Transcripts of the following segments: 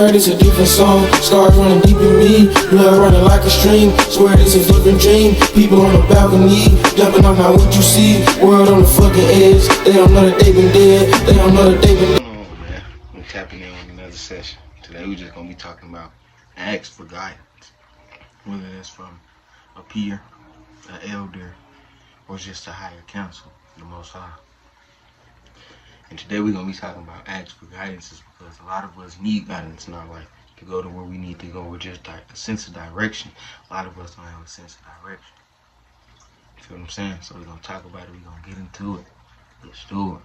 Swear this a different song. Scars running deep in me, blood running like a stream. Swear this a different dream. People on the balcony, jumping off now what you see. World on the fucking edge. They don't know that they been dead. They don't know that they been dead. Oh man, I'm tapping in with another session. Today we're just gonna be talking about ask for guidance. Whether that's from a peer, an elder, or just a higher counsel, the Most High. And today we're going to be talking about ask for guidance is because a lot of us need guidance in our life to go to where we need to go with just a sense of direction. A lot of us don't have a sense of direction. You feel what I'm saying? So we're going to talk about it. We're going to get into it. Let's do it.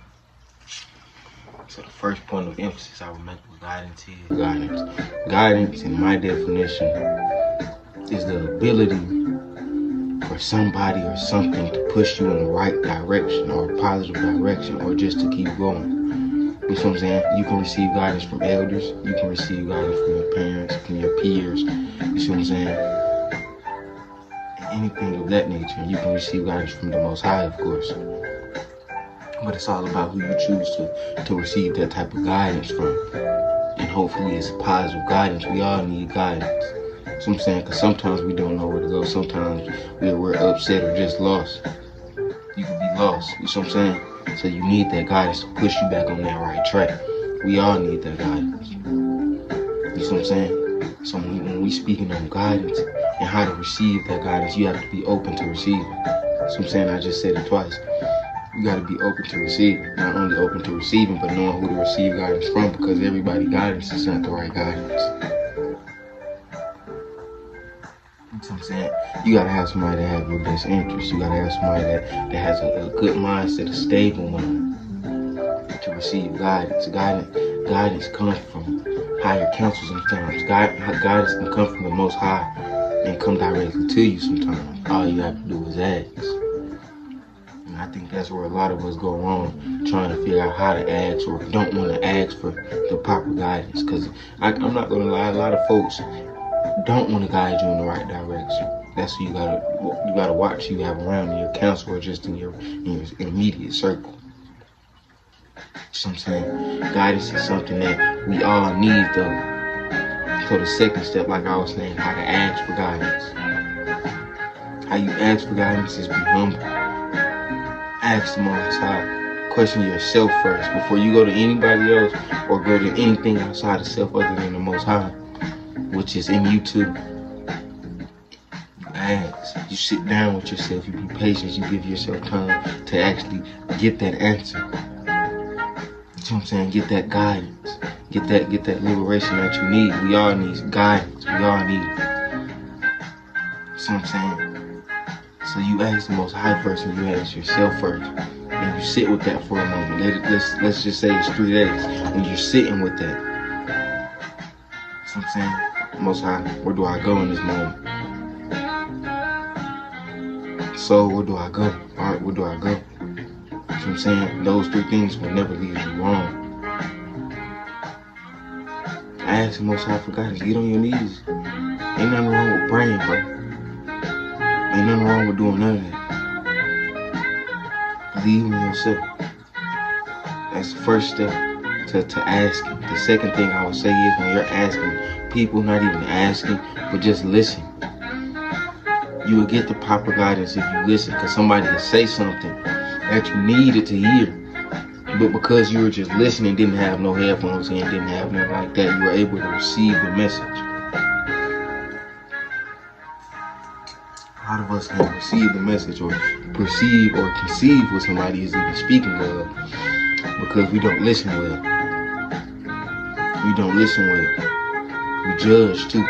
So the first point of emphasis I would make with guidance is guidance. Guidance, in my definition, is the ability for somebody or something to push you in the right direction or a positive direction or just to keep going. You know what I'm saying? You can receive guidance from elders. You can receive guidance from your parents, from your peers. You see what I'm saying? Anything of that nature. You can receive guidance from the Most High, of course. But it's all about who you choose to receive that type of guidance from. And hopefully it's positive guidance. We all need guidance. So I'm saying, because sometimes we don't know where to go. Sometimes we're upset or just lost. You can be lost. You know what I'm saying? So you need that guidance to push you back on that right track. We all need that guidance. You know what I'm saying? So when we speaking on guidance and how to receive that guidance, you have to be open to receive it. So I'm saying, I just said it twice. You got to be open to receiving. Not only open to receiving, but knowing who to receive guidance from, because everybody's guidance is not the right guidance. You know what I'm saying? You gotta have somebody that has your best interest. You gotta have somebody that has a good mindset, a stable mind to receive guidance. Guidance comes from higher counsel sometimes. Guidance can come from the Most High and come directly to you sometimes. All you have to do is ask. And I think that's where a lot of us go wrong, trying to figure out how to ask or don't want to ask for the proper guidance. Because I'm not gonna lie, a lot of folks don't want to guide you in the right direction. That's what you gotta watch you have around in your counsel or just in your immediate circle. So I'm saying, guidance is something that we all need though. So the second step, like I was saying, how to ask for guidance. How you ask for guidance is be humble. Ask the Most High. Question yourself first before you go to anybody else or go to anything outside of self other than the Most High, which is in you too. You ask, you sit down with yourself, you be patient, you give yourself time to actually get that answer. You know what I'm saying? Get that guidance. Get that liberation that you need. We all need guidance. We all need it. You know what I'm saying? So you ask the Most High first and you ask yourself first. And you sit with that for a moment. Let's just say it's 3 days. When you're sitting with that. You know what I'm saying? Most High, where do I go in this moment? So where do I go? Alright, where do I go? You know what I'm saying? Those 3 things will never lead you wrong. Ask the Most High for guidance. Get on your knees. Ain't nothing wrong with praying, bro. Ain't nothing wrong with doing none of that. Believe in yourself. That's the first step to asking. The second thing I would say is when you're asking people, not even asking, but just listen. You will get the proper guidance if you listen, because somebody will say something that you needed to hear. But because you were just listening, didn't have no headphones in, didn't have nothing like that, you were able to receive the message. A lot of us can receive the message or perceive or conceive what somebody is even speaking of because we don't listen well. We don't listen well. We judge too.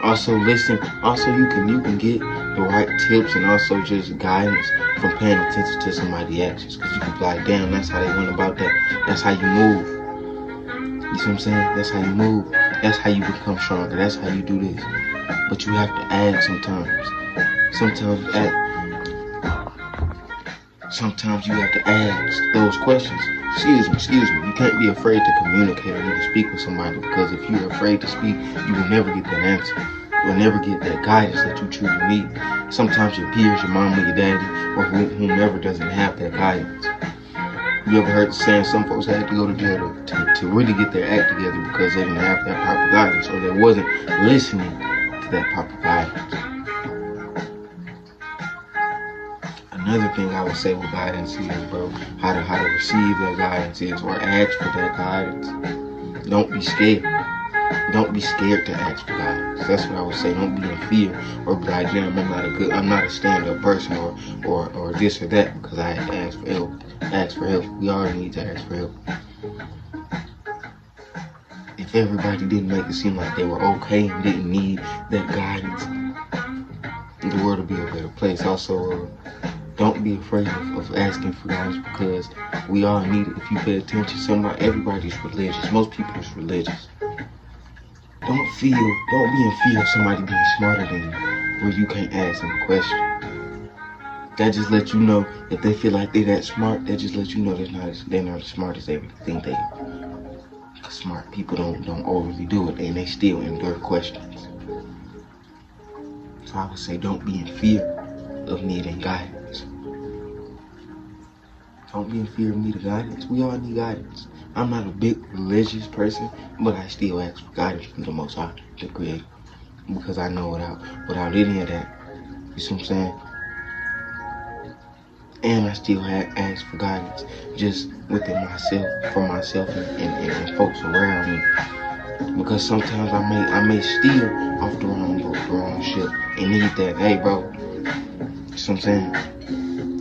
Also listen. Also you can get the right tips and also just guidance from paying attention to somebody's actions, because you can be like, damn, that's how they went about that. That's how you move. You see what I'm saying? That's how you move. That's how you become stronger. That's how you do this. But you have to ask sometimes. Sometimes you have to ask those questions. Excuse me. You can't be afraid to communicate or to speak with somebody, because if you're afraid to speak, you will never get that answer. You will never get that guidance that you truly need. Sometimes your peers, your mama, your daddy, or whomever doesn't have that guidance. You ever heard the saying some folks had to go to jail to really get their act together because they didn't have that proper guidance, or they wasn't listening to that proper guidance. Another thing I would say with guidance is, bro, how to receive that guidance is, or ask for that guidance. Don't be scared. Don't be scared to ask for guidance. That's what I would say. Don't be in fear or be like, damn, I'm not a stand-up person or this or that because I had to ask for help. Ask for help. We all need to ask for help. If everybody didn't make it seem like they were okay and didn't need that guidance, the world would be a better place. Also, don't be afraid of asking for guidance because we all need it. If you pay attention, everybody's religious. Most people is religious. Don't be in fear of somebody being smarter than you where you can't ask them a question. That just lets you know if they feel like they're that smart, that just lets you know they're not as smart as they really think they are. Because smart people don't overly do it and they still endure questions. So I would say don't be in fear of needing guidance. Don't be in fear of needing guidance. We all need guidance. I'm not a big religious person, but I still ask for guidance from the Most High, the Creator, because I know without any of that, you see what I'm saying? And I still ask for guidance just within myself, for myself and folks around me, because sometimes I may steer off the wrong ship and need that. Hey, bro, you see what I'm saying?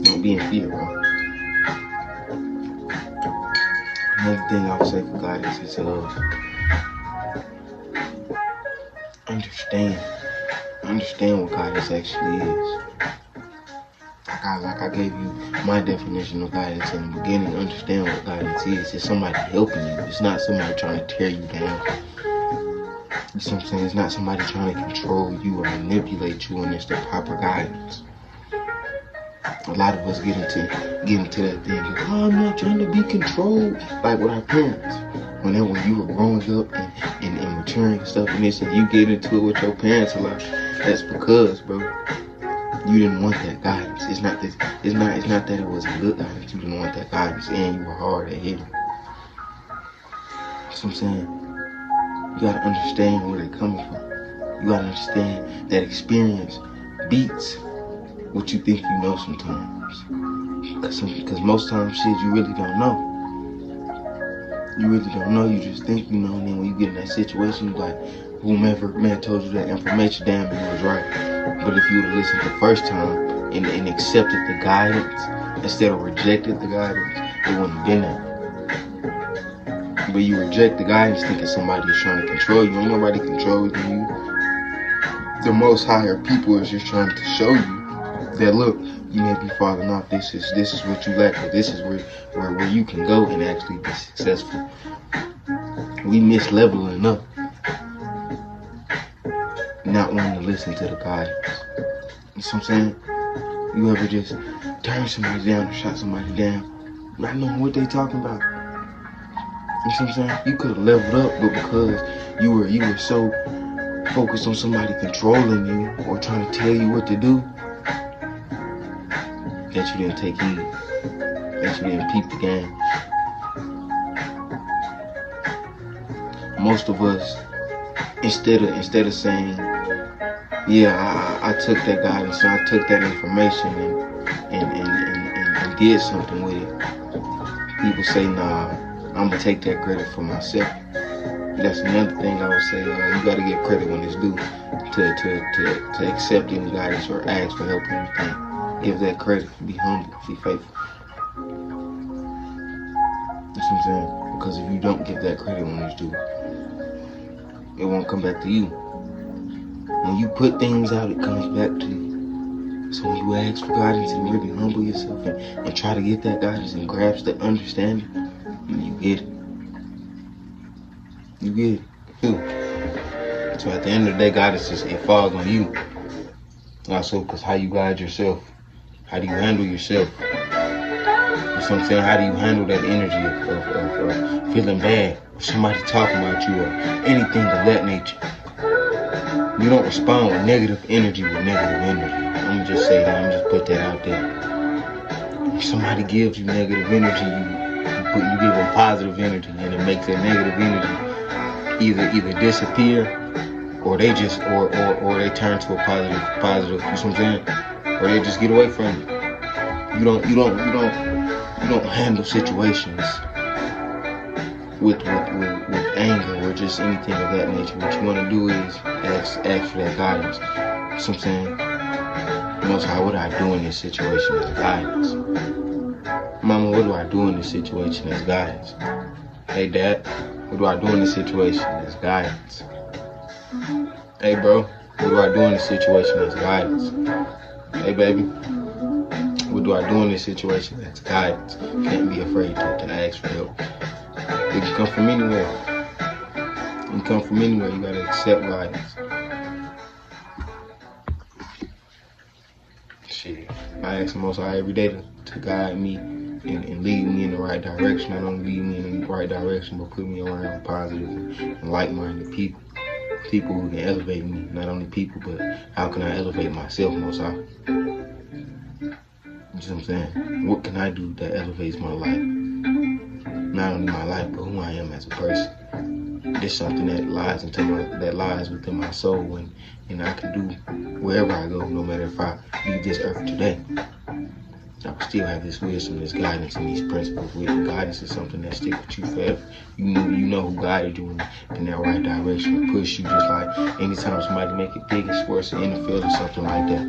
Don't be in fear, bro. Another thing I would say for guidance is understand what guidance actually is. Like I gave you my definition of guidance in the beginning. Understand what guidance is. It's somebody helping you. It's not somebody trying to tear you down. You see what I'm saying? It's not somebody trying to control you or manipulate you, and it's the proper guidance. A lot of us get into that thing. Oh, I'm not trying to be controlled, like with our parents. When you were growing up and maturing and stuff, and they said you get into it with your parents a lot. That's because, bro, you didn't want that guidance. It's not that it wasn't good guidance. You didn't want that guidance, and you were hard at hitting. That's what I'm saying. You gotta understand where they're coming from. You gotta understand that experience beats what you think you know sometimes. Because most times, shit, you really don't know. You really don't know. You just think you know, and then when you get in that situation, you like, whomever man told you that information, damn, he was right. But if you would have listened the first time and accepted the guidance instead of rejected the guidance, it wouldn't have been that. But you reject the guidance thinking somebody is trying to control you. Ain't nobody controlling you. The most higher people is just trying to show you that, look, you may be falling off. This is what you lack, but this is where you can go and actually be successful. We miss leveling up, not wanting to listen to the guidance. You see what I'm saying? You ever just turn somebody down or shot somebody down, not knowing what they talking about? You see what I'm saying? You could have leveled up, but because you were so focused on somebody controlling you or trying to tell you what to do, that you didn't take heed, that you didn't peep the game. Most of us, instead of saying, yeah, I took that guidance, I took that information and did something with it, people say, nah, I'm gonna take that credit for myself. That's another thing I would say. You gotta give credit when it's due to accept any guidance or ask for help or anything. Give that credit. Be humble. Be faithful. That's what I'm saying. Because if you don't give that credit when it's due, it won't come back to you. When you put things out, it comes back to you. So when you ask for guidance and really humble yourself and try to get that guidance and grasp the understanding, you get it. You get it. So at the end of the day, guidance it falls on you. Also, because how you guide yourself. How do you handle yourself? You know what I'm saying? How do you handle that energy of feeling bad, or somebody talking about you, or anything of that nature? You don't respond with negative energy with negative energy. I'm gonna just say that. I'm just put that out there. If somebody gives you negative energy, You give them positive energy, and it makes that negative energy either disappear, or they just or they turn to a positive. You know what I'm saying? Or they just get away from you. You don't handle situations with anger or just anything of that nature. What you want to do is ask for that guidance. You know what I'm saying? Most High, what do I do in this situation as guidance? Mama, what do I do in this situation as guidance? Hey, Dad, what do I do in this situation as guidance? Hey, bro, what do I do in this situation as guidance? Hey, baby, what do I do in this situation as guidance? Can't be afraid to ask for help. It can come from anywhere. It can come from anywhere. You gotta accept guidance. Shit, I ask the Most High every day to guide me and lead me in the right direction. Not only lead me in the right direction, but put me around positive and like-minded people. People who can elevate me. Not only people, but how can I elevate myself, Most High? You know what I'm saying? What can I do that elevates my life? Not only my life, but who I am as a person. It's something that lies within my soul, and I can do wherever I go, no matter if I leave this earth today. I will still have this wisdom, this guidance, and these principles. Guidance is something that sticks with you forever. You know who guided you in that right direction, push you, just like anytime somebody make it big in sports or NFL or something like that.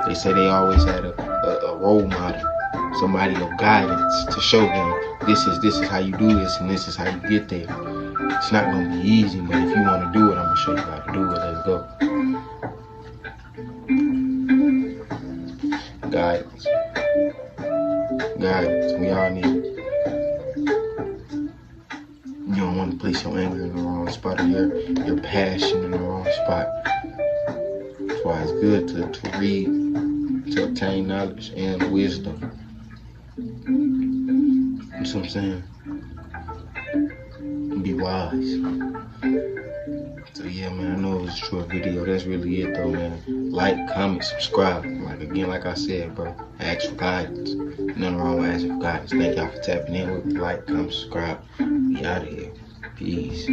They say they always had a role model, somebody of guidance to show them this is how you do this and this is how you get there. It's not gonna be easy, but if you want to do it, I'm gonna show you how to do it. Let's go. Guidance. We all need it. You don't want to place your anger in the wrong spot or your passion in the wrong spot. That's why it's good to read, to obtain knowledge and wisdom. You know what I'm saying? Be wise. So yeah, man, I know it was a short video. That's really it though, man. Like, comment, subscribe. Like I said, bro, ask for guidance. Nothing wrong with asking for guidance. Thank y'all for tapping in with me. Like, comment, subscribe. We out of here. Peace.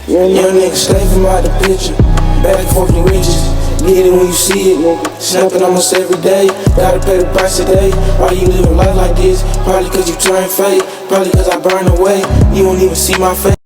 Young nigga, stay from out the picture. Back and forth the riches. Get it when you see it, nigga. Snapping almost every day. Gotta pay the price today. Why you living life like this? Probably cause you turn fake. Probably cause I burn away. You won't even see my face.